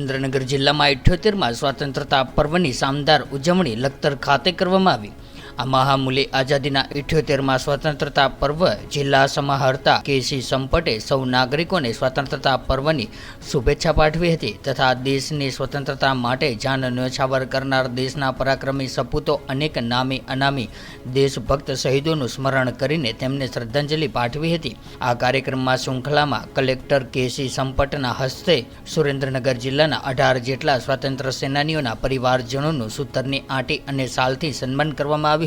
સુરેન્દ્રનગર જિલ્લામાં 78માં સ્વાતંત્રતા પર્વની શાનદાર ઉજવણી લખતર ખાતે કરવામાં આવી। આ મહામૂલી આઝાદીના 78માં સ્વતંત્રતા પર્વ જિલ્લા સમાહર્તા કેસી સંપટે સૌ નાગરિકોને સ્વતંત્રતા પર્વની શુભેચ્છા પાઠવી હતી તથા દેશની સ્વતંત્રતા માટે જાન ન્યોછાવર કરનાર દેશના પરાક્રમી સપૂતો અનેક નામી અનામી દેશભક્ત શહીદોનું સ્મરણ કરીને તેમને શ્રદ્ધાંજલિ પાઠવી હતી। આ કાર્યક્રમમાં શૃંખલામાં કલેક્ટર કેસી સંપટના હસ્તે સુરેન્દ્રનગર જિલ્લાના 18 જેટલા સ્વાતંત્ર્ય સેનાનીઓના પરિવારજનોનું સૂતરની આંટી અને શાલથી સન્માન કરવામાં આવ્યું।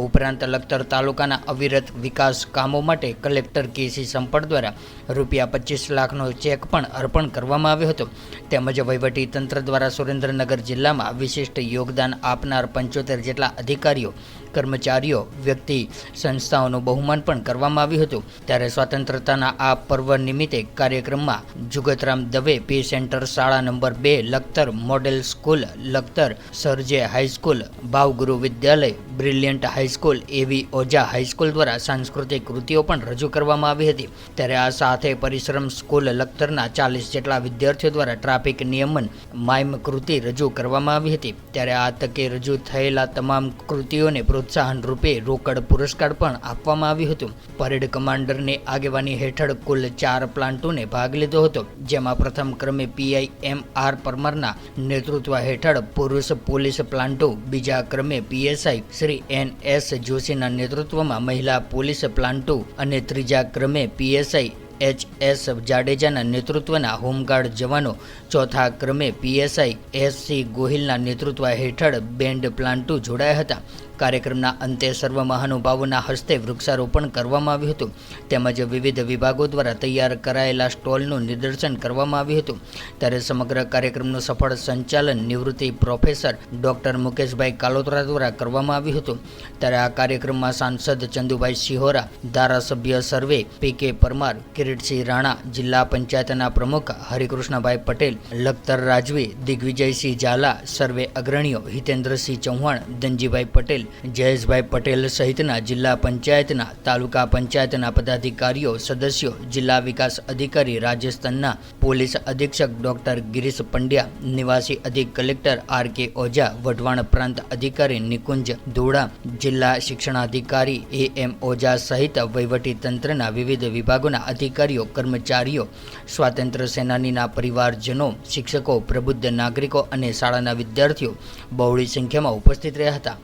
ઉપરાંત લખતર તાલુકાના અવિરત વિકાસ કામો માટે કલેક્ટર કેસી સંપટ દ્વારા ₹25 લાખનો ચેક પણ અર્પણ કરવામાં આવ્યો હતો। તેમજ વહીવટી તંત્ર દ્વારા સુરેન્દ્રનગર જિલ્લામાં વિશિષ્ટ યોગદાન આપનાર 75 જેટલા અધિકારીઓ કર્મચારીઓ વ્યક્તિ સંસ્થાઓનું બહુમાન પણ કરવામાં આવ્યું હતું। ત્યારે સ્વતંત્રતાના આ પર્વ નિમિત્તે કાર્યક્રમમાં જુગતરામ દવે પી સેન્ટર શાળા number 2 Lakhtar model school Lakhtar સરજે high school Bhavguru Vidyalaya brilliant high school A V Oja high school દ્વારા સાંસ્કૃતિક કૃતિઓ પણ રજૂ કરવામાં આવી હતી। ત્યારે આ સાથે પરિશ્રમ સ્કૂલ લખતરના 40 જેટલા વિદ્યાર્થીઓ દ્વારા ટ્રાફિક નિયમન માઇમ કૃતિ રજૂ કરવામાં આવી હતી। ત્યારે આ તકે રજૂ થયેલા તમામ કૃતિઓને પ્રોત્સાહન રૂપે રોકડ પુરસ્કાર પણ આપવામાં આવ્યું હતું। પરેડ કમાન્ડરની આગેવાની હેઠળ કુલ 4 પ્લાન્ટોને ભાગ લીધો હતો, જેમાં પ્રથમ ક્રમે પીઆઈ એમ.આર. પરમારના નેતૃત્વ હેઠળ પુરુષ પોલીસ પ્લાન્ટો, બીજા ક્રમે પીએસઆઈ શ્રી એન.એસ. જોશીના નેતૃત્વમાં મહિલા પોલીસ પ્લાન્ટો અને ત્રીજા ક્રમે પીએસઆઈ એચ.એસ. જાડેજાના નેતૃત્વના હોમગાર્ડ જવાનો, ચોથા ક્રમે પીએસઆઈ એસ.સી. ગોહિલના નેતૃત્વ હેઠળ બેન્ડ પ્લાન્ટો જોડાયા હતા। કાર્યક્રમના અંતે સર્વ મહાનુભાવોના હસ્તે વૃક્ષારોપણ કરવામાં આવ્યું હતું તેમજ વિવિધ વિભાગો દ્વારા તૈયાર કરાયેલા સ્ટોલનું નિદર્શન કરવામાં આવ્યું હતું। ત્યારે સમગ્ર કાર્યક્રમનું સફળ સંચાલન નિવૃત્તિ પ્રોફેસર ડોક્ટર મુકેશભાઈ કાલોત્રા દ્વારા કરવામાં આવ્યું હતું। ત્યારે આ કાર્યક્રમમાં સાંસદ ચંદુભાઈ સિહોરા, ધારાસભ્ય સર્વે પી.કે. પરમાર, કિરીટસિંહ રાણા, જિલ્લા પંચાયતના પ્રમુખ હરિકૃષ્ણભાઈ પટેલ, લખતર રાજવી, દિગ્વિજયસિંહ ઝાલા, સર્વે અગ્રણીઓ હિતેન્દ્રસિંહ ચૌહાણ, ધનજીભાઈ પટેલ, જયેશભાઈ પટેલ સહિતના જિલ્લા પંચાયતના તાલુકા પંચાયતના પદાધિકારીઓ સદસ્યો, જિલ્લા વિકાસ અધિકારી રાજસ્થાનના પોલીસ અધિક્ષક ડોક્ટર ગિરીશ પંડ્યા, નિવાસી અધિક કલેક્ટર આર.કે. ઓઝા, વઢવાણ પ્રાંત અધિકારી નિકુંજ ધોળા, જિલ્લા શિક્ષણાધિકારી એ.એમ. ઓઝા સહિત વહીવટી તંત્રના વિવિધ વિભાગોના અધિકારીઓ કર્મચારીઓ, સ્વાતંત્ર્ય સેનાનીના પરિવારજનો, શિક્ષકો, પ્રબુદ્ધ નાગરિકો અને શાળાના વિદ્યાર્થીઓ બહોળી સંખ્યામાં ઉપસ્થિત રહ્યા હતા।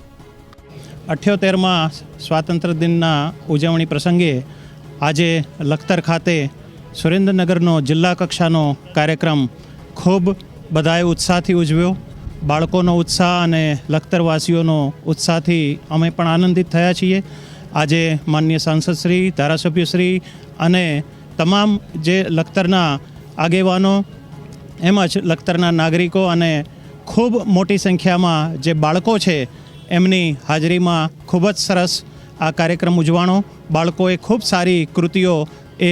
78માં સ્વાતંત્ર્ય દિનના ઉજવણી પ્રસંગે આજે લખતર ખાતે સુરેન્દ્રનગરનો જિલ્લા કક્ષાનો કાર્યક્રમ ખૂબ બધાએ ઉત્સાહથી ઉજવ્યો। બાળકોનો ઉત્સાહ અને લખતરવાસીઓનો ઉત્સાહથી અમે પણ આનંદિત થયા છીએ। આજે માનનીય સાંસદશ્રી, ધારાસભ્યશ્રી અને તમામ જે લખતરના આગેવાનો એમજ લખતરના નાગરિકો અને ખૂબ મોટી સંખ્યામાં જે બાળકો છે એમની હાજરીમાં ખૂબ જ સરસ આ કાર્યક્રમ ઉજવાણો। બાળકોએ ખૂબ સારી કૃતિઓ એ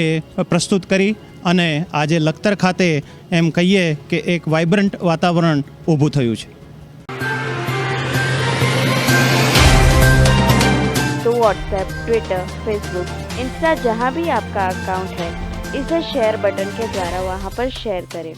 પ્રસ્તુત કરી અને આજે લખતર ખાતે એમ કહીએ કે એક વાઇબ્રન્ટ વાતાવરણ ઊભું થયું છે। तो व्हाट्सएप, ट्विटर, फेसबुक, इंस्टा जहाँ भी आपका अकाउंट है, इसे शेयर बटन के द्वारा वहाँ पर शेयर करें।